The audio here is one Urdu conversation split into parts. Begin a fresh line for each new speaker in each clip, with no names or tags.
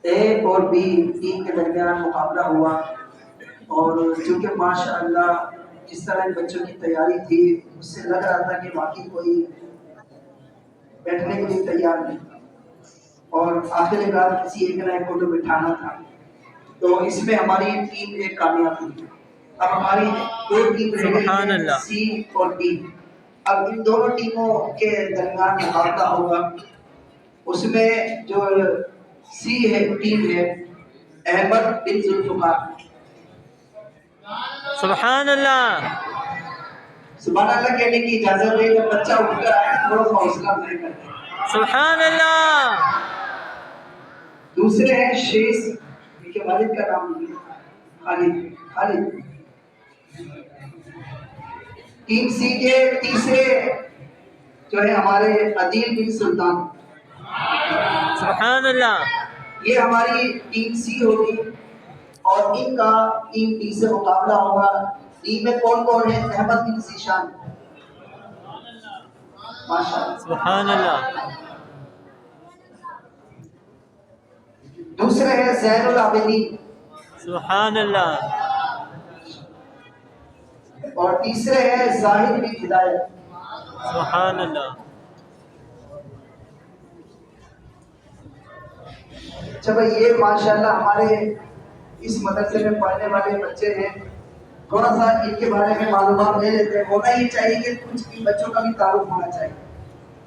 اے اور بی ٹیم کے درمیان مقابلہ ہوا، اور چونکہ ماشاء اللہ جس طرح ان بچوں کی تیاری تھی اس سے لگ رہا تھا کہ واقعی کوئی بیٹھنے کے لیے تیار نہیں، اور آخر کار کسی ایک نہ ایک کو تو بٹھانا تھا، تو اس میں ہماری ٹیم ایک کامیاب ہوئی۔ اب ہماری دو ٹیم رہ گئی
سبحان
ہے،
اللہ،
سی اور ڈی۔ اب ان دونوں ٹیموں کے درمیان مقابلہ ہوگا، اس میں جو سی ہے ٹیم ہے احمد بن ذوالفقار۔
سبحان اللہ،
سبحان اللہ کہنے کی اجازت ہے، جب بچہ اٹھ کر آئے تھوڑا سا حوصلہ افزائی کرتے ہیں۔
سبحان اللہ،
دوسرے ہیں شیش، ان کے والد کا نام نہیں ہے، خالد۔ ٹیم سی کے تیسرے جو ہے ہمارے عدیل بن سلطان۔
سبحان اللہ،
یہ ہماری ٹیم سی ہوگی، اور ان کا ٹیم ڈی سے مقابلہ ہوگا۔ ٹیم میں کون کون ہے؟ احمد بن ذیشان، ماشاءاللہ۔
سبحان اللہ،
دوسرے ہیں زین العابدین،
سبحان اللہ،
اور تیسرے ہیں زاہد بن ہدایت۔
سبحان اللہ،
اچھا بھائی، یہ ماشاءاللہ ہمارے اس مدرسے میں پڑھنے والے بچے ہیں، تھوڑا سا ان کے بارے میں معلومات لے لیتے ہیں۔ ہونا ہی چاہیے کہ کچھ ان بچوں کا بھی تعارف ہونا چاہیے،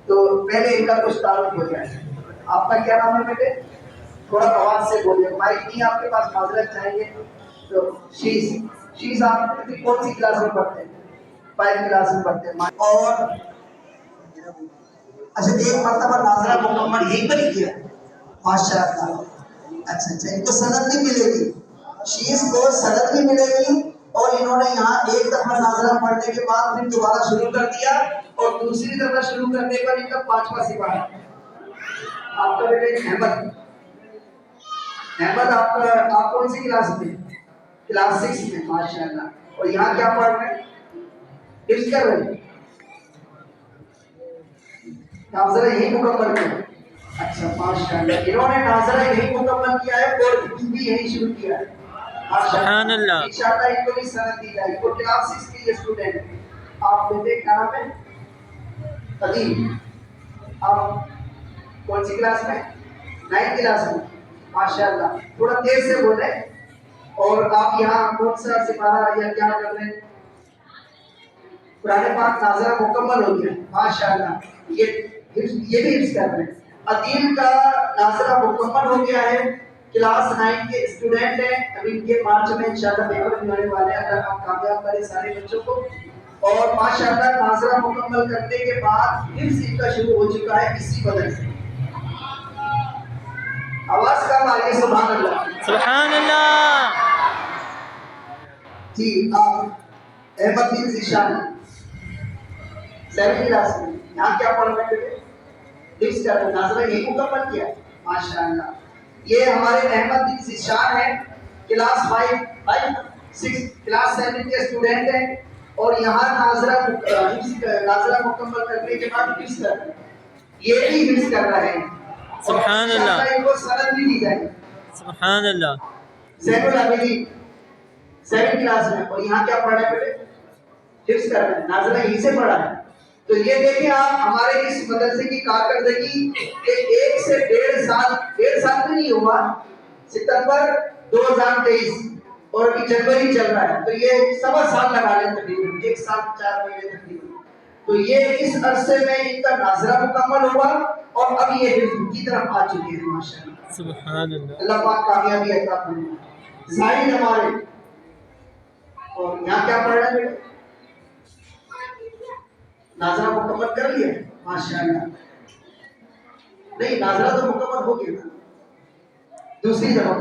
تو پہلے ان کا کچھ تعارف ہو جائے۔ آپ کا کیا نام ہے بیٹے؟ تھوڑا آواز سے بولیے، مائک نہیں آپ کے پاس، معذرت چاہیے۔ تو شیز آپ کون سی کلاس میں پڑھتے ہیں؟ 5 کلاس میں پڑھتے ہیں، اور اچھا ایک مرتبہ ناظرہ مکمل یہیں پر ہی کیا، ماشاء اللہ۔ اچھا ان کو سند بھی ملے گی، شیز کو سند بھی ملے گی، اور انہوں نے یہاں ایک دفعہ ناظرہ پڑھنے کے بعد پھر دوبارہ شروع کر دیا، اور دوسری دفعہ شروع کرنے پر ان کا 5واں سپارہ۔ آپ کا بیٹے احمد آپ کون سی کلاس میں؟ کلاس 6 میں، ماشاء اللہ۔ اور یہاں کیا پڑھ رہے ہیں؟ حفظ کر رہے ہیں؟ ناظرہ یہی مکمل کیا؟ اچھا ماشاء اللہ، انہوں نے ناظرہ یہی مکمل کیا ہے اور حفظ بھی یہی شروع کیا ہے،
سبحان اللہ،
انشاءاللہ ان کو بھی سند دی جائے گی۔ وہ کلاس 6 کے اسٹوڈنٹ ہیں۔ آپ بیٹے کیا نام ہے؟ قدیم، آپ کون سی کلاس میں؟ 9 کلاس میں، ماشاءاللہ۔ تھوڑا تیز سے بولیں، اور آپ یہاں کون سا سپارہ یا کیا کر رہے ہیں؟ قرآن پاک ناظرہ مکمل ہو گیا، ماشاءاللہ۔ یہ بھی حفظ کر رہے ہیں۔ عدیل کا ناظرہ مکمل ہو گیا ہے، کلاس 9 کے اسٹوڈنٹ ہیں۔ اب ان کے مارچ میں انشاءاللہ پیپر بھی ہونے والے ہیں، اللہ آپ کامیاب کرے سارے بچوں کو۔ اور ماشاءاللہ ناظرہ مکمل کرنے کے بعد حفظ ان کا شروع ہو چکا ہے اسی بدل سے۔ آواز کم آ گئی، سبحان اللہ۔
سبحان اللہ،
جی آپ احمد بن ذیشان 7 کلاس میں، یہاں کیا پڑھ رہے ہیں؟ حفظ کر رہے ہیں، ناظرہ یہی مکمل کیا، ماشاءاللہ۔ یہ ہمارے احمد بن ذیشان ہیں، کلاس 6 کلاس 7 کے اسٹوڈنٹ ہیں، اور یہاں ناظرہ مکمل کرنے کے بعد حفظ کر رہے ہیں، یہ بھی حفظ کر رہے ہیں، اور
سبحان اللہ،
انشاءاللہ ان کو سند بھی دی جائے گی۔
سبحان اللہ،
زین العابدین 7 کلاس میں، اور یہاں کیا پڑھ رہے ہیں بیٹے؟ حفظ کر رہے ہیں، ناظرہ یہیں سے پڑھا ہے۔ تو یہ دیکھیں آپ ہمارے اس مدرسے کی کارکردگی کہ 1 سے 1.5 سال میں نہیں ہوا، ستمبر 2023 اور ابھی جنوری چل رہا ہے، تو یہ 1.25 سال لگا لیں، تقریباً 1 سال 4 مہینے تقریباً۔ تو یہ اس عرصے میں ان کا ناظرہ مکمل ہوا، اور اب یہ حفظ کی طرف آ چکے ہیں، ماشاءاللہ۔
سبحان اللہ،
اللہ پاک کامیابی عطا فرمائے۔ زاہد ہمارے، اور یہاں کیا پڑھ رہے ہیں بیٹے؟ ناظرہ مکمل کر لیا، ماشاءاللہ۔ نہیں، ناظرہ تو مکمل ہو گیا، دوسری دفعہ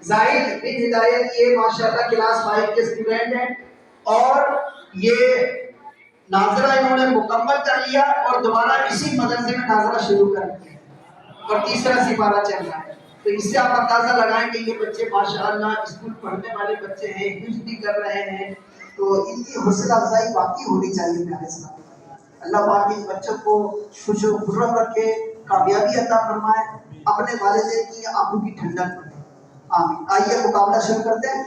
زاہد بن ہدایت، یہ ماشاءاللہ کلاس 5 کے اسٹوڈنٹ ہیں، اور یہ ناظرہ انہوں نے مکمل کر لیا، اور دوبارہ اسی مدرسے میں ناظرہ شروع کر دیا، اور تیسرا سپارہ چل رہا ہے۔ تو اس سے آپ اندازہ لگائیں کہ یہ بچے ماشاءاللہ اسکول پڑھنے والے بچے ہیں، حفظ بھی کر رہے ہیں، تو ان کی حوصلہ افزائی واقعی ہونی چاہیے میرے ساتھ۔ اللہ پاک ان بچوں کو خوش و خرم رکھے، کامیابی عطا فرمائے۔ اپنے والدین کی آنکھوں کی ٹھنڈک بنے. آمین. آئیے مقابلہ شروع کرتے ہیں.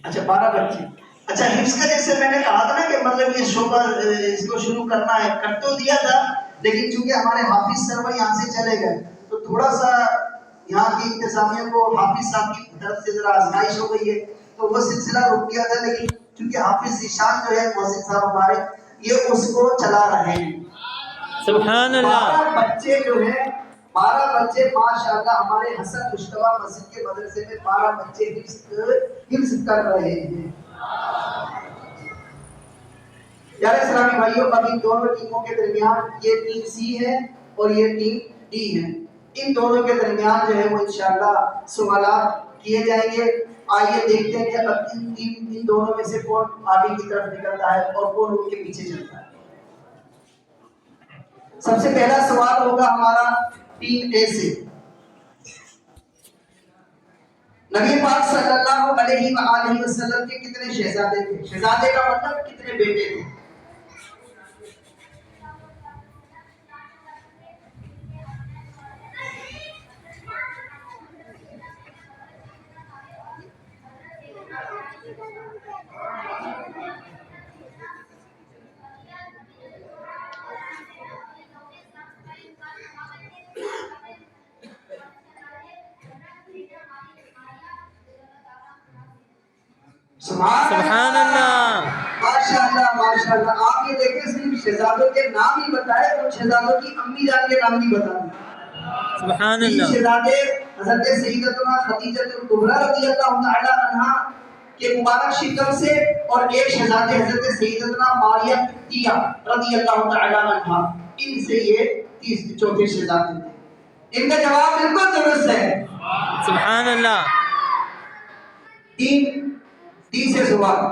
اچھا 12 بچے. اچھا حفظ کا جیسے میں نے کہا تھا نا کہ مطلب یہ شعبہ اس کو شروع کرنا ہے، کر تو دیا تھا لیکن چونکہ ہمارے حافظ سرور یہاں سے چلے گئے تو تھوڑا سا یہاں کی انتظامیہ کو حافظ صاحب کی طرف سے ذرا آزمائش ہو گئی ہے تو وہ سلسلہ رک گیا تھا، لیکن چونکہ حافظ ذیشان جو ہے محسن صاحب ہمارے یہ اس کو چلا رہے ہیں.
سبحان اللہ.
12 بچے جو ہیں 12 بچے ماشاءاللہ ہمارے حسن مشتبہ مسجد کے مدرسے میں 12 بچے حفظ کر رہے ہیں. پیارے اسلامی بھائیوں، ابھی دونوں ٹیموں کے درمیان یہ ٹیم سی ہے اور یہ ٹیم ڈی ہے. ان دونوں کے درمیان جو ہے وہ انشاءاللہ سوالات کیے جائیں گے. آئیے دیکھتے ہیں کہ اب ان دونوں میں سے کون آگے کی طرف نکلتا ہے اور کون ان کے پیچھے چلتا ہے. سب سے پہلا سوال ہوگا ہمارا ٹیم اے سے. نبی پاک صلی اللہ علیہ وآلہ وسلم کے کتنے شہزادے تھے؟ شہزادے کا مطلب کتنے بیٹے تھے؟
سبحان اللہ.
ماشاءاللہ ماشاءاللہ. آپ یہ دیکھیں صرف شہزادوں کے نام ہی بتائے اور شہزادوں کی امی جان کے نام بھی بتا دیں.
سبحان
تین
اللہ.
شہزادے حضرت سیدتنا خدیجہ کبریٰ رضی اللہ تعالی عنہا کے مبارک شکم سے اور ایک شہزادے حضرت سیدتنا ماریہ قبطیہ رضی اللہ تعالی عنہا، ان سے یہ چوتھے شہزادے تھے. ان کا جواب بالکل درست ہے.
سبحان اللہ.
ٹیم ڈی سے سوال.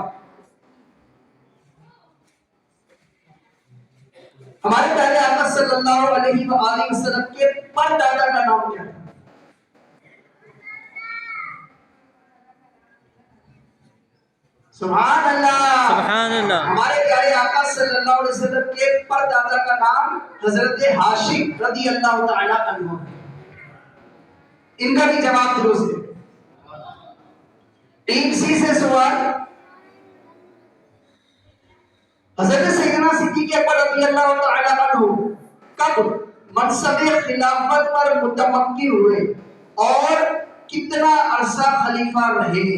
ہمارے پیارے آقا صلی اللہ علیہ وآلہ وسلم کے پر دادا کا نام کیا ہے؟ سبحان اللہ.
سبحان اللہ.
ہمارے پیارے آقا صلی اللہ علیہ وسلم کے پر دادا کا نام حضرت ہاشم رضی اللہ تعالی عنہ. ان کا بھی جواب درست ہے. ٹیم سی سے سوال. حضرت سیدنا صدیق اکبر رضی اللہ تعالی عنہ کب منصب خلافت پر متمکن ہوئے اور کتنا عرصہ خلیفہ رہے؟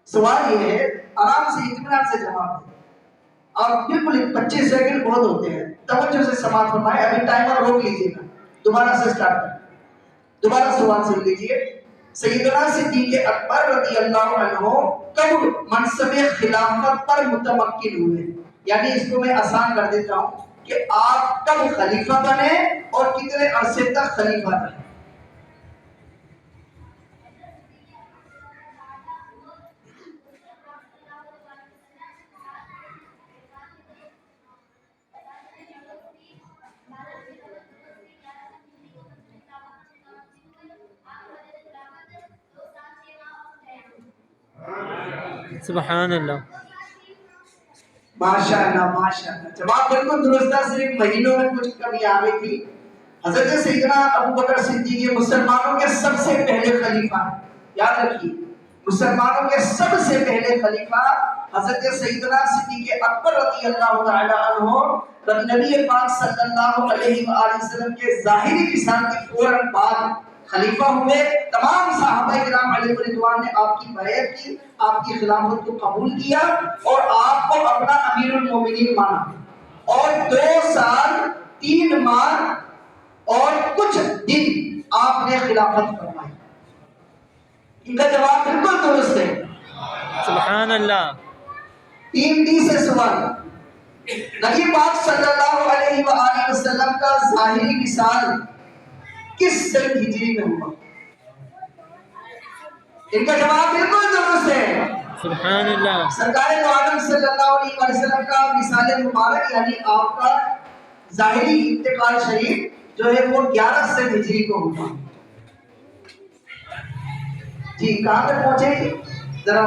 سوال یہ ہے، آرام سے اطمینان سے جواب دیں. اور بالکل 25 سیکنڈ بہت ہوتے ہیں، توجہ سے سماعت فرمائیں. ابھی ٹائمر روک لیجیے گا، دوبارہ سے سٹارٹ کریں. دوبارہ سوال سن لیجیے. سیدنا صدیق اکبر رضی اللہ عنہ کب منصب خلافت پر متمکن ہوئے؟ یعنی اس کو میں آسان کر دیتا ہوں کہ آپ کب خلیفہ بنے اور کتنے عرصے تک خلیفہ رہے؟
سبحان اللہ.
ماشاءاللہ ماشاءاللہ. جواب بالکل درست تھا، صرف مہینوں میں کچھ کمی آ گئی تھی. حضرت سیدنا ابو بکر صدیق مسلمانوں کے سب سے پہلے خلیفہ، یاد رکھیے مسلمانوں کے سب سے پہلے خلیفہ حضرت سیدنا صدیق اکبر رضی اللہ تعالی عنہ نبی پاک صلی اللہ علیہ وآلہ وسلم کے ظاہری وصال کے فوراً بعد خلیفہ ہوئے. تمام صحابہ کرام علیہ رضوان نے آپ کی بیعت کی، آپ کی خلافت کو قبول کیا اور آپ کو اپنا امیر المومنین مانا اور 2 سال 3 ماہ اور کچھ دن آپ نے خلافت فرمائی. ان کا جواب بالکل درست ہے.
سبحان اللہ.
ٹیم ڈی سے سوال. نبی پاک صلی اللہ علیہ وآلہ وسلم کا ظاہری وصال کس سن ہجری میں ہوا؟ ان کا جواب بالکل درست ہے.
سبحان اللہ.
سرکار دو عالم صلی اللہ علیہ وسلم کا وصال مبارک یعنی آپ کا ظاہری انتقال شریف جو ہے وہ 11 سن ہجری کو ہوا. جی کہاں تک پہنچے؟ ذرا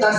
10।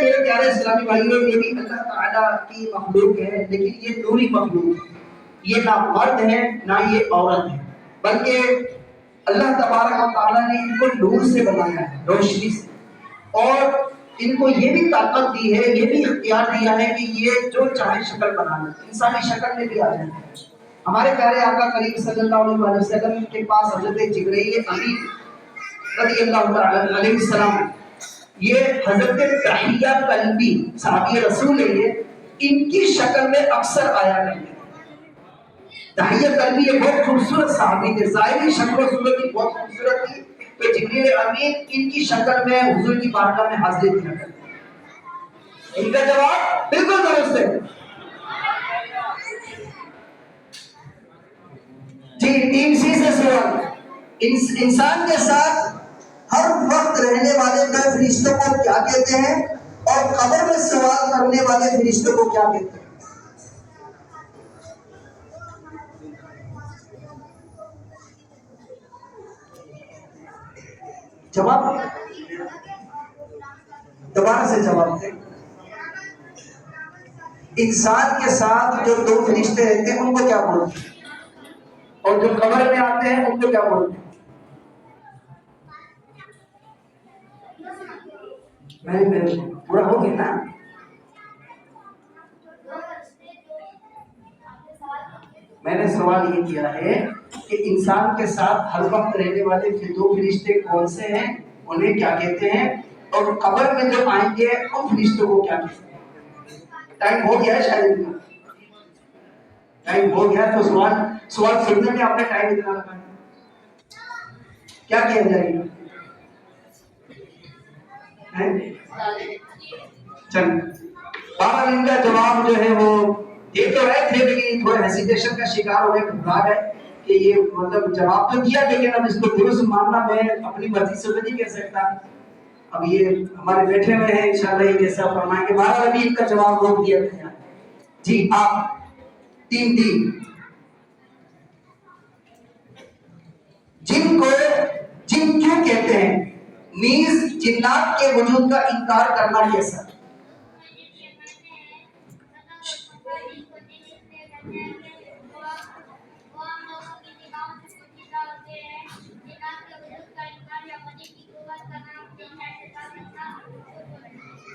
میرے پیارے اسلامی بھائیوں یہ بھی اللہ تعالیٰ کی مخلوق ہے، لیکن یہ نوری مخلوق ہے، یہ نہ مرد ہے نہ یہ عورت ہے، بلکہ اللہ تبارک و تعالیٰ نے ان کو نور سے بنایا ہے، روشنی سے، اور ان کو یہ بھی طاقت دی ہے، یہ بھی اختیار دیا ہے کہ یہ جو چاہے شکل بنا لیں، انسانی شکل میں بھی آ جائیں۔ ہمارے پیارے آقا کریم صلی اللہ علیہ وسلم کے پاس حضرت جبرائیل امین رضی اللہ تعالی علیہ السلام، یہ حضرت تحیہ قلبی صحابی رسول ہے، یہ ان کی شکل میں اکثر آیا کرتے ہیں۔ تحیہ قلبی یہ بہت خوبصورت صحابی تھے، ظاہری شکل و صورت کی بہت خوبصورت تھی، تو جبریل امین ان کی شکل میں حضور کی بارگاہ میں حاضر کیا کرتے ہیں۔ ان کا جواب بالکل درست ہے۔ جی، ٹیم سی سے سوال، انسان کے ساتھ ہر وقت رہنے والے دو فرشتوں کو کیا کہتے ہیں، اور قبر میں سوال کرنے والے فرشتوں کو کیا کہتے ہیں؟ جواب دوبارہ سے جواب دیں۔ انسان کے ساتھ جو دو فرشتے رہتے ہیں ان کو کیا بولتے ہیں، اور جو قبر میں آتے ہیں ان کو کیا بولتے ہیں؟ میں پورا ہو گیا نا؟ میں نے سوال یہ کیا ہے کہ انسان کے ساتھ ہر وقت رہنے والے دو فرشتے کون سے ہیں، انہیں کیا کہتے ہیں، اور قبر میں جو آئیں گے ان فرشتوں کو کیا کہتے ہیں؟ ٹائم ہو گیا ہے شاید، ٹائم ہو گیا تو سوال سننے میں آپ نے ٹائم اتنا لگا، کیا کیا جائے گا؟ چل بہرحال ان کا جواب جو ہے وہ یہ تو ہے تھے، لیکن تھوڑے ہیسیٹیشن کا شکار ہو گئے، گھبرا گئے کہ یہ مطلب جواب تو دیا لیکن اب اس کو درست ماننا میں اپنی مرضی سے نہیں کہہ سکتا، اب یہ ہمارے بیٹھے ہوئے ہیں انشاءاللہ یہ جیسا فرمائیں گے، بہرحال ابھی ان کا جواب روک دیا گیا۔ جی آپ تین جن کیوں کہتے ہیں، نیز جنات کے وجود کا انکار کرنا کیسا؟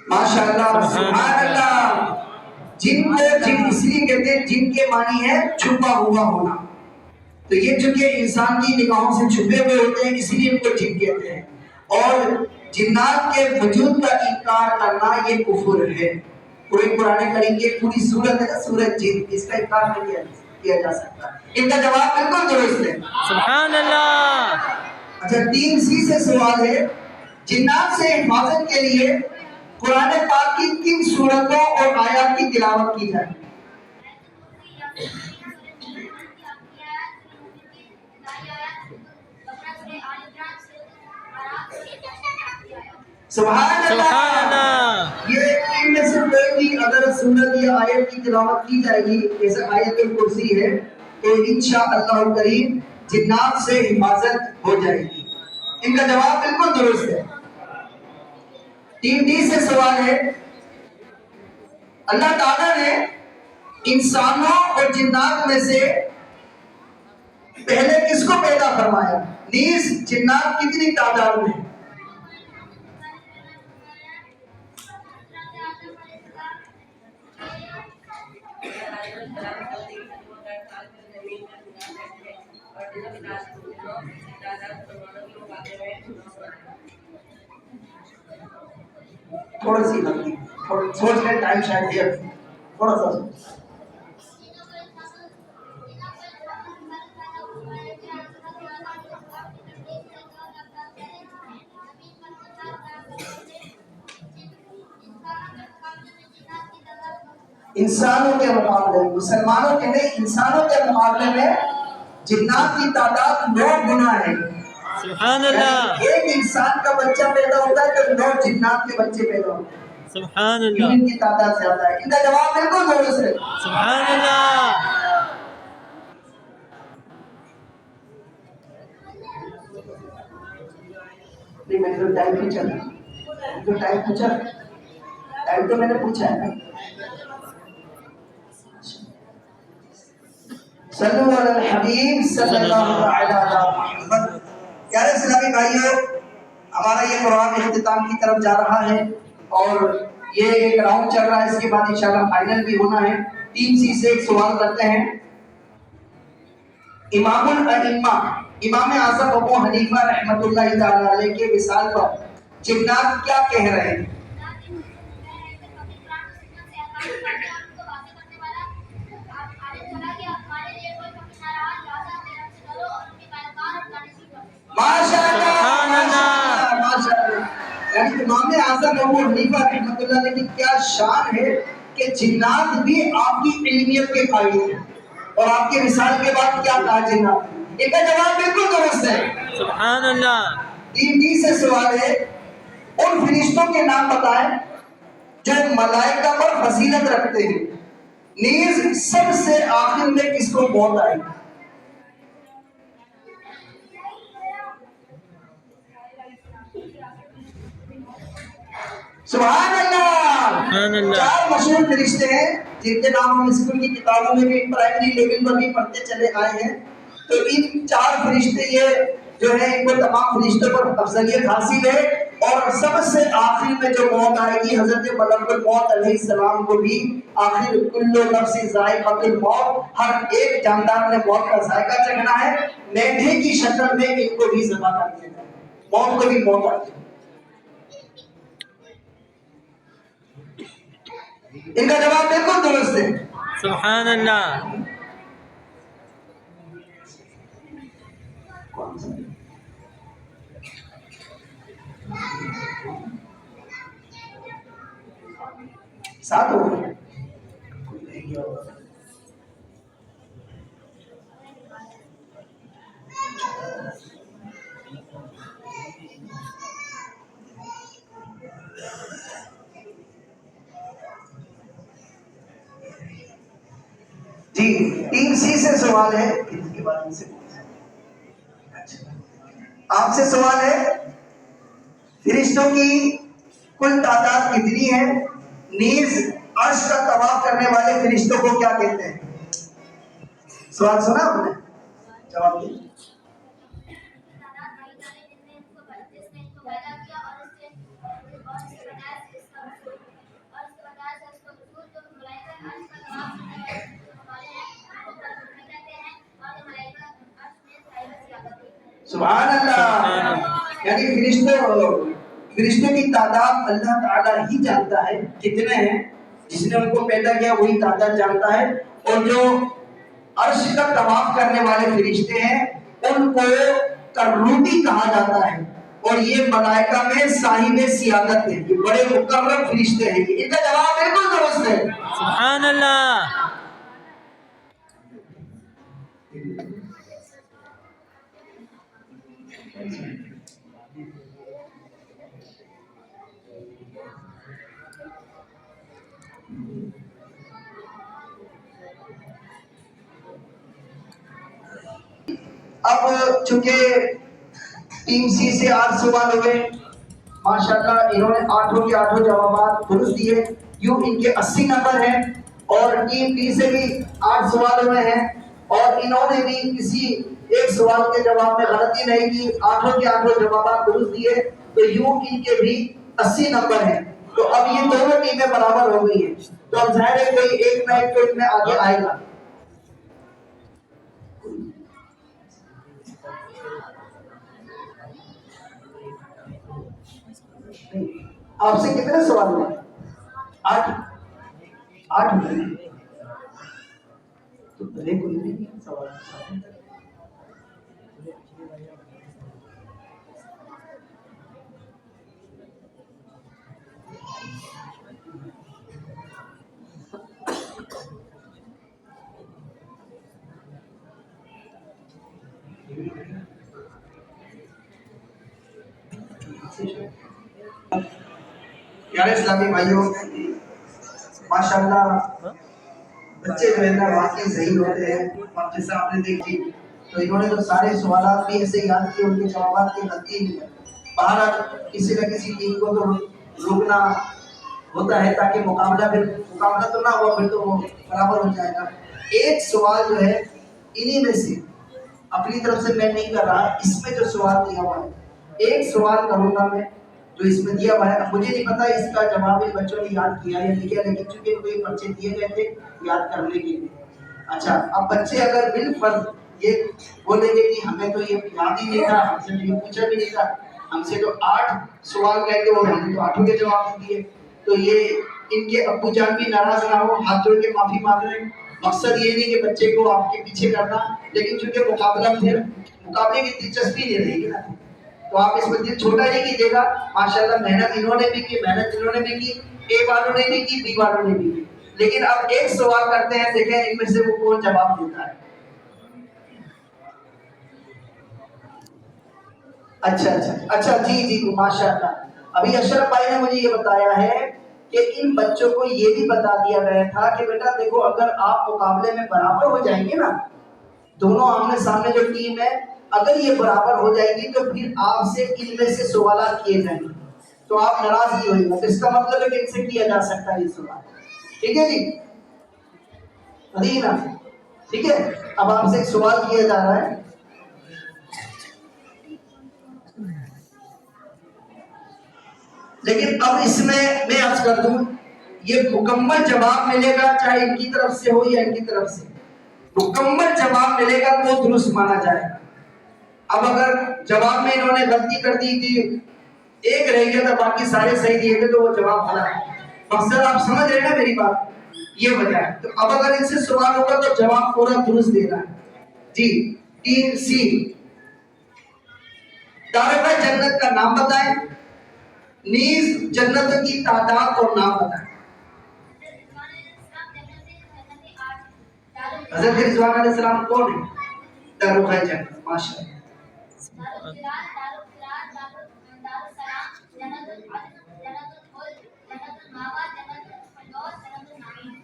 ماشاءاللہ سبحان اللہ، جن کو جن اس لیے کہتے ہیں، جن کے معنی ہے چھپا ہوا ہونا، تو یہ چونکہ انسان کی نگاہوں سے چھپے ہوئے ہوتے ہیں اس لیے ان کو جن کہتے ہیں، اور جنات کے وجود کا انکار کرنا یہ کفر ہے۔ پورے قرآن کریم کی پوری سورت ہے سورت جن، اس کا انکار نہیں کیا جا سکتا۔ ان کا جواب بالکل درست ہے،
سبحان اللہ۔
اچھا 3C سے سوال ہے، جنات سے حفاظت کے لیے قرآن پاک کی کن سورتوں اور آیات کی تلاوت کی جائے؟ سبحان اللہ، یہ ان میں سے کوئی بھی اگر سورت یا آیت کی تلاوت کی جائے گی جیسے آیت الکرسی ہے تو انشاءاللہ الکریم جنات سے حفاظت ہو جائے گی۔ ان کا جواب بالکل درست ہے۔ 3D سے سوال ہے، اللہ تعالیٰ نے انسانوں اور جنات میں سے پہلے کس کو پیدا فرمایا، نیز جنات کتنی تعداد میں؟ تھوڑا سی غلطی، سوچ لیں، ٹائم شاید ہے تھوڑا سا۔ انسانوں کے مقابلے، مسلمانوں کے نہیں، انسانوں کے مقابلے میں جنات کی تعداد 9 گنا ہے۔
سبحان اللہ،
ایک انسان کا بچہ پیدا ہوتا ہے تو 9 جنات کے بچے پیدا ہوتے ہیں،
سبحان
کیوں
اللہ،
ان کی تعداد زیادہ ہے۔ ان کا جواب بالکل درست ہے۔
سبحان اللہ۔
نہیں میں تو ٹائم پہ چل رہا ہوں، تو ٹائم پہ چل ابھی تو میں نے پوچھا ہے نا. صلو علی الحبیب صلی اللہ تعالی علی محمد. پیارے اسلامی بھائیوں، ہمارا یہ پروگرام اختتام کی طرف جا رہا ہے اور یہ ایک راؤنڈ چل رہا ہے. اس کے بعد انشاءاللہ فائنل بھی ہونا ہے. ٹیم سی سے ایک سوال کرتے ہیں. امام الائمہ امام اعظم ابو حنیفہ رحمۃ اللہ تعالی علیہ کے وصال پر جنات کیا کہہ رہے ہیں؟ ماشاء اللہ ماشاء اللہ. یعنی امام اعظم ابو حنیفہ رحمۃ اللہ علیہ کی کیا شان ہے کہ جنات بھی آپ کی علمیت کے قائل ہیں اور آپ کے وصال کے بعد کیا کہا جنات؟ ان کا جواب بالکل درست ہے.
سبحان اللہ.
تین بی سے سوال ہے، ان فرشتوں کے نام بتائیں جو ملائکہ پر فضیلت رکھتے ہیں، نیز سب سے آخر میں کس کو موت آئی؟ سبحان اللہ.
سبحان اللہ.
چار مشہور فرشتے ہیں جن کے نام ہم اسکول کی کتابوں میں بھی پرائمری لیول پر بھی پڑھتے چلے آئے ہیں. تو ان چار فرشتے یہ جو ہے ان کو تمام فرشتوں پر افضلیت حاصل ہے اور سب سے آخر میں جو موت آئے گی حضرت ملک الموت علیہ السلام کو بھی آخر کل نفس ذائقۃ الموت، ہر ایک جاندار نے موت کا ذائقہ چکھنا ہے. مینڈے کی شکل میں ان کو بھی ذبح کر دیا جائے، موت کو بھی موت آتی ہے. ان کا جواب بالکل درست ہے.
سبحان اللہ.
ساتھ ہو گئے. جی ٹیم سی سے سوال ہے. آپ سے سوال ہے، فرشتوں کی کل تعداد کتنی ہے؟ نیز عرش کا طواف کرنے والے فرشتوں کو کیا کہتے ہیں؟ سوال سنا آپ نے؟ جواب دیں. سبحان اللہ. یعنی فرشتوں کی تعداد اللہ تعالیٰ ہی جانتا ہے کتنے ہیں. جس نے ان کو پیدا کیا وہی تعداد جانتا ہے. اور جو عرش کا طواف کرنے والے فرشتے ہیں ان کو کروبی کہا جاتا ہے اور یہ ملائکہ میں صاحب سیادت ہیں، یہ بڑے مقرب فرشتے ہیں. ان کا جواب بالکل درست ہے.
سبحان اللہ.
اب چونکہ ٹیم سی سے 8 سوال ہوئے، ماشاءاللہ انہوں نے 8 کے 8 جوابات درست دیے. یوں ان کے 80 نمبر ہیں. اور ٹیم ڈی سے بھی 8 سوال ہوئے ہیں اور انہوں نے بھی کسی ایک سوال کے جواب میں غلطی نہیں کی، 8 کے 8 جوابات درست دیے. تو یوں ان کے بھی 80 نمبر ہیں. تو اب یہ دونوں ٹیمیں برابر ہو گئی ہیں. تو اب ظاہر ہے کوئی ایک نہ ایک تو ان میں آگے آئے گا. آپ سے کتنے سوال ہوئے؟ 8 تو بھلے کوئی نہیں سوال. پیارے اسلامی بھائیوں، ماشاءاللہ بچے جو ہے نا واقعی ذہین ہوتے ہیں. اب جیسے آپ نے دیکھی تو انہوں نے تو سارے سوالات بھی ایسے یاد کیے، ان کے جوابات کی غلطی نہیں ہے. بہرحال کسی نہ کسی ٹیم کو تو روکنا ہوتا ہے تاکہ مقابلہ تو نہ ہوا، پھر تو وہ برابر ہو جائے گا۔ ایک سوال جو ہے انہی میں سے، اپنی طرف سے میں نہیں کر رہا، اس میں جو سوال دیا ہوا ہے، ایک سوال کروں گا میں جو اس میں دیا ہوا ہے۔ اب مجھے نہیں پتا اس کا جواب ان بچوں نے یاد کیا یا نہیں کیا، لیکن چونکہ کوئی پرچے دیے گئے تھے یاد کرنے کے لیے۔ اچھا، اب بچے اگر بالفرض یہ بولیں گے کہ ہمیں تو یہ یاد ہی نہیں تھا، ہم سے تو یہ پوچھا بھی نہیں تھا، ہم سے تو 8 سوال کہہ کے وہ ہم نے تو 8 کے جواب دیے، تو یہ ان کے ابو جان بھی ناراض نہ ہو، ہاتھ جوڑ کے معافی مانگ رہے ہیں۔ مقصد یہ نہیں کہ بچے کو آپ کے پیچھے کرنا، لیکن چونکہ مقابلے کی دلچسپی نہیں رہے گی نا، تو آپ اس میں دل چھوٹا نہیں کیجیے گا۔ ماشاءاللہ محنت انہوں نے بھی کی، محنت انہوں نے بھی کی، اے والوں نے بھی کی، بی والوں نے بھی کی، لیکن اب ایک سوال کرتے ہیں، دیکھیں ان میں سے وہ کون جواب دیتا ہے۔ اچھا جی ماشاءاللہ۔ ابھی اشرف بھائی نے مجھے یہ بتایا ہے کہ ان بچوں کو یہ بھی بتا دیا گیا تھا کہ بیٹا دیکھو، اگر آپ مقابلے میں برابر ہو جائیں گے نا، دونوں آمنے سامنے جو ٹیم ہے، اگر یہ برابر ہو جائے گی تو پھر آپ سے ان میں سے سوالات کیے جائیں گے، تو آپ ناراض نہیں ہوئے گا، تو اس کا مطلب ہے کہ ان سے کیا جا سکتا ہے یہ سوال۔ ٹھیک ہے جی، ٹھیک ہے۔ اب آپ سے ایک سوال کیا جا رہا ہے، لیکن اب اس میں عرض کر دوں، یہ مکمل جواب ملے گا، چاہے ان کی طرف سے ہو یا ان کی طرف سے، مکمل جواب ملے گا تو درست مانا جائے گا۔ اب اگر جواب میں انہوں نے غلطی کر دی کہ ایک رہ گیا تھا باقی سارے صحیح دیے تھے، تو وہ جواب غلط ہے۔ مقصد آپ سمجھ رہے ہیں نا میری بات، یہ وجہ ہے۔ تو اب اگر ان سے سوال ہوگا تو جواب پورا درست دینا ہے جی۔ ٹیم سی، دارالفہ جنت کا نام بتائیں، نیز جنت کی تعداد اور نام بتائیں۔ حضرت رضوان علیہ السلام کون ہے؟ دارالفہ جنت، ماشاءاللہ۔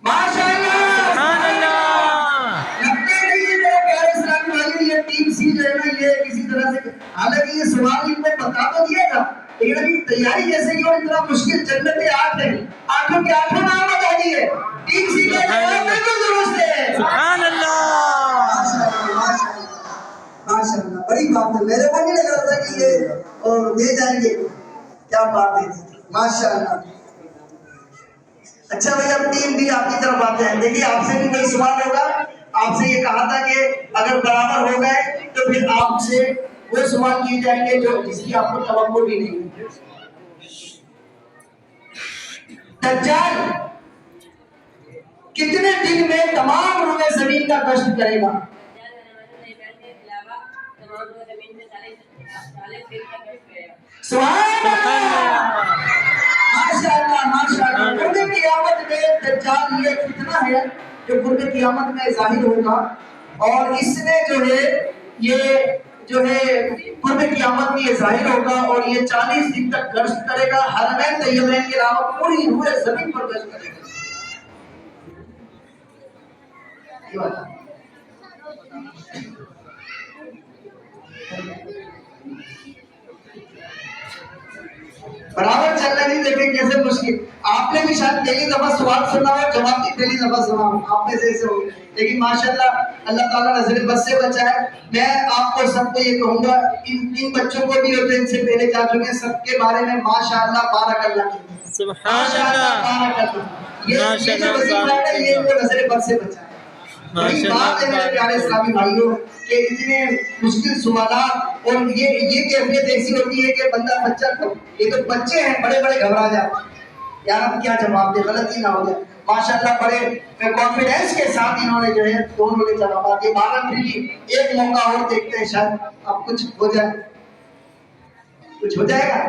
ماشاءاللہ،
سبحان اللہ،
لگتے نہیں ہے میرے پیارے اسلامی بھائیوں، یہ ٹیم سی جو ہے نا، یہ کسی طرح سے، حالانکہ یہ سوال ان کو بتا تو دیا تھا، لیکن ابھی تیاری جیسے کہ اتنا مشکل، جنت 8 ہے، 8 کے 8 نام بتا دیے، ٹیم سی کا جواب بالکل درست ہے۔
سبحان اللہ،
ماشاءاللہ، بڑی بات ہے، میرے کو نہیں لگ رہا تھا کہ یہ دے جائیں گے، کیا بات ہے، ماشاءاللہ۔ اچھا بھئی، اب ٹیم بھی آپ کی طرف آتے ہیں۔ دیکھیے، آپ سے بھی کوئی سوال ہوگا، آپ سے یہ کہا تھا کہ اگر برابر ہو گئے تو پھر آپ سے وہ سوال کیے جائیں گے جو جس کی آپ کو توقع بھی نہیں ہے۔ دجال کتنے دن میں تمام روئے زمین کا گشت کرے گا؟ سبحان اللہ، ماشاءاللہ ماشاءاللہ۔ قرب قیامت میں دجال یہ فتنہ ہے جو قرب قیامت میں ظاہر ہوگا، اور اس نے جو ہے قرب قیامت میں یہ ظاہر ہوگا، اور یہ 40 دن تک گشت کرے گا، حرمین طیبین کے علاوہ پوری روئے زمین پر گشت کرے گا۔ برابر چل رہے نہیں، دیکھیں کیسے مشکل۔ آپ نے بھی شاید پہلی دفعہ سوال سنا ہو، جواب بھی پہلی دفعہ سنا ہو، آپ میں سے ایسے ہو، لیکن ماشاءاللہ اللہ تعالیٰ نظر بد سے بچائے۔ میں آپ کو سب کو یہ کہوں گا، ان بچوں کو بھی ہوتے ان سے پہلے جا چکے، سب کے بارے میں ماشاءاللہ بارک اللہ کہتے ہیں،
سبحان
ماشاءاللہ
اللہ،
بارک اللہ۔ یہ جو وظیفہ ہے یہ ان کو نظر بد سے بچائے۔ بڑی بات ہے میرے پیارے اسلامی بھائیوں کہ اتنے مشکل سوالات، اور یہ کیفیت ایسی ہوتی ہے کہ بچہ کو، یہ تو بچے ہیں بڑے بڑے گھبرا جاتے ہیں، یار اب کیا جواب دے، غلطی نہ ہو جائے۔ ماشاءاللہ بڑے کانفیڈنس کے ساتھ انہوں نے جو ہے دونوں کے جوابات دیے۔ بارہ پھر ایک موقع اور دیکھتے ہیں، شاید اب کچھ ہو جائے، کچھ ہو جائے گا،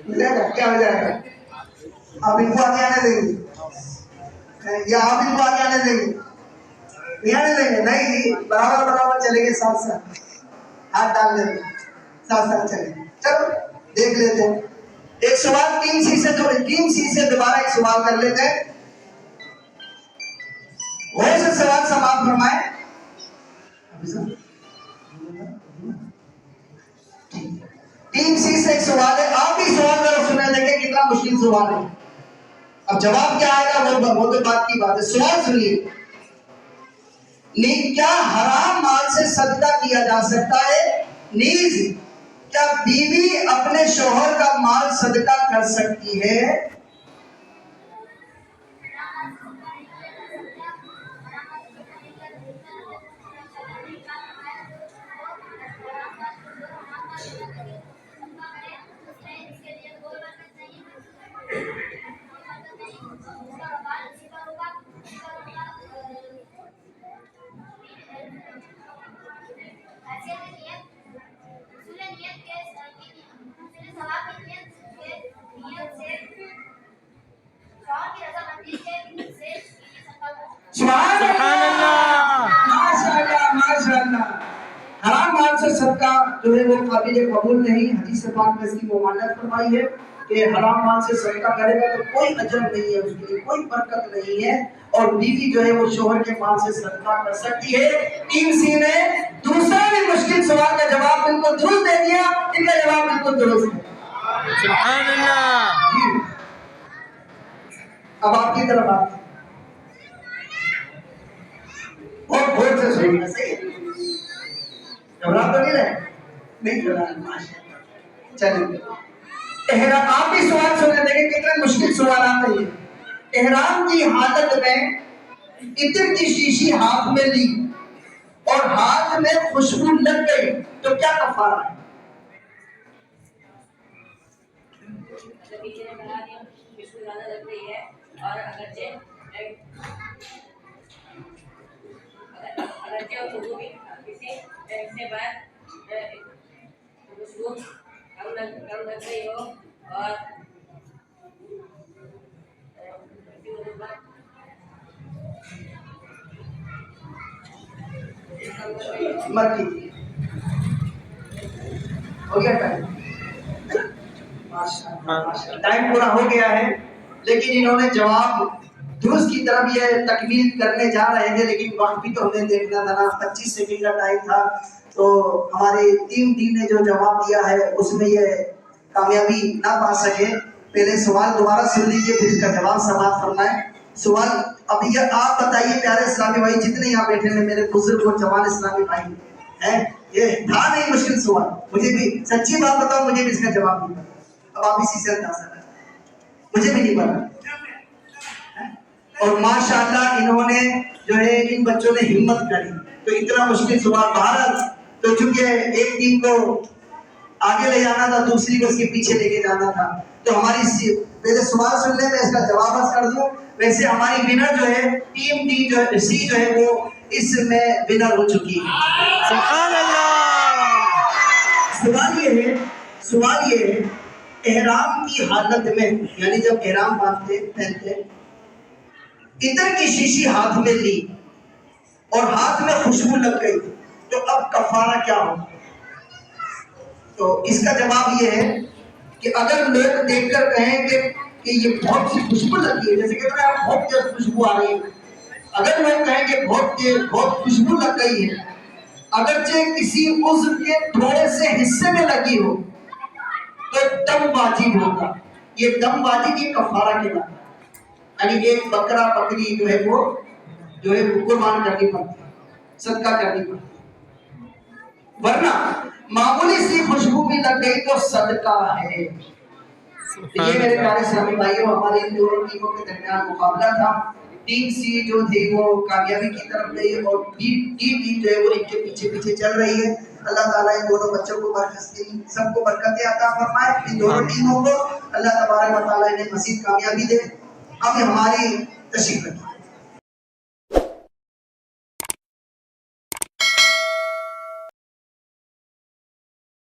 ہو جائے گا، کیا ہو جائے گا؟ آپ ان کو آگے آنے دیں گے یا آپ ان کو آگے آنے دیں گے؟ نہیں آنے دیں گے، نہیں جی، برابر چلیں گے، ساتھ ساتھ ہاتھ ڈال لیتے ہیں، ساتھ ساتھ چلیں گے۔ چلو دیکھ لیتے ہیں ایک سوال ٹیم سی سے دوبارہ ایک سوال کر لیتے ہیں، وہ سے سوال سماعت فرمائیں۔ ٹیم سی سے ایک سوال ہے، آپ بھی سوال ذرا سنیں، دیکھیں کتنا مشکل سوال ہے۔ اب جواب کیا آئے گا وہ تو بات کی بات ہے. سوال سنیے, کیا حرام مال سے صدقہ کیا جا سکتا ہے؟ نیز کیا بیوی اپنے شوہر کا مال صدقہ کر سکتی ہے؟ سبحان اللہ, ماشاء اللہ ماشاء اللہ. حرام مال سے صدقہ جو ہے وہ قابل قبول نہیں. حدیث پاک میں اس کی ممانعت فرمائی ہے کہ حرام مال سے صدقہ کرے گا تو کوئی اجر نہیں ہے, اس کے لیے کوئی برکت نہیں ہے. اور بیوی جو ہے وہ شوہر کے مال سے صدقہ کر سکتی ہے. ٹیم سی نے دوسرا بھی مشکل سوال کا جواب بالکل درست دے دیا. ان کا جواب بالکل درست ہے.
سبحان اللہ.
جی, اب آپ کی طرف آتے ہیں. اور بہت سے سننا صحیح ہے, گھبرا تو نہیں رہے؟ نہیں گھبرا, ماشاءاللہ. چلیے احرام, آپ بھی سوال سننے دیکھیں کتنے مشکل سوالات ہیں یہ. احرام کی حالت میں عطر کی شیشی ہاتھ میں لی اور ہاتھ میں خوشبو لگ گئی تو کیا کفارہ ہے؟
اور اگرچہ کسی سے بعد خوشبو کم لگ رہی ہو اور
مت کیجیے, ہو گیا ٹائم. ماشاءاللہ ٹائم پورا ہو گیا ہے, لیکن انہوں نے جواب درست کی طرف یہ تکمیل کرنے جا رہے تھے, لیکن وقت بھی تو ہمیں دیکھنا تھا نا. 25 سیکنڈ کا ٹائم تھا, تو ہماری ٹیم ڈی نے جو جواب دیا ہے اس میں یہ کامیابی نہ پا سکے. پہلے سوال دوبارہ سن لیجیے پھر اس کا جواب سماعت فرمائیں. سوال اب یہ آپ بتائیے پیارے اسلامی بھائی جتنے یہاں بیٹھے ہیں میرے بزرگ اور جوان اسلامی بھائی ہیں, یہ تھا نہیں مشکل سوال. مجھے بھی سچی بات بتاؤ, مجھے بھی اس کا جواب نہیں پتا. اب آپ اسی سے اندازہ کریں, مجھے بھی نہیں پتا. اور ماشاءاللہ انہوں نے جو ہے ان بچوں نے ہمت کری تو اتنا مشکل سوال بہرحال. تو چونکہ ایک ٹیم کو آگے لے جانا تھا, دوسری کو اس کے پیچھے لے کے جانا تھا, تو ہماری پہلے سوال سننے میں اس کا جواب بس کر دوں. ویسے ہماری ونر جو ہے ٹیم ڈی جو ہے سی جو ہے وہ اس میں ونر ہو چکی ہے.
سبحان اللہ.
سوال یہ ہے احرام کی حالت میں, یعنی جب احرام باندھتے پہنتے, عطر کی شیشی ہاتھ میں لی اور ہاتھ میں خوشبو لگ گئی تو اب کفارہ کیا ہوگا؟ تو اس کا جواب یہ ہے کہ اگر لوگ دیکھ کر کہیں کہ یہ بہت سی خوشبو لگی ہے, جیسے کہتے ہیں بہت تیز خوشبو آ رہی ہے, اگر لوگ کہیں کہ بہت خوشبو لگ گئی ہے, اگرچہ کسی عضو کے تھوڑے سے حصے میں لگی ہو تو دم واجب ہوگا. یہ دم واجب یہ کفارہ کے نام, یعنی ایک بکرا بکری جو ہے وہ قربان کرنی پڑتی ہے, صدقہ کرنی پڑتی ہے. ورنہ معمولی سی خوشبو بھی لگ گئی تو صدقہ ہے. یہ میرے پیارے اسلامی بھائیوں ہماری ان دونوں ٹیموں کے درمیان مقابلہ تھا. ٹیم سی جو تھی وہ کامیابی کی طرف گئی اور ٹیم ڈی جو ہے وہ ان کے پیچھے پیچھے چل رہی ہے. اللہ تعالیٰ ان دونوں بچوں کو سب کو برکتیں عطا فرمائے. ان دونوں ٹیموں کو اللہ تبارک و تعالیٰ انہیں مزید کامیابی دے. اب ہماری تشریف رکھیے.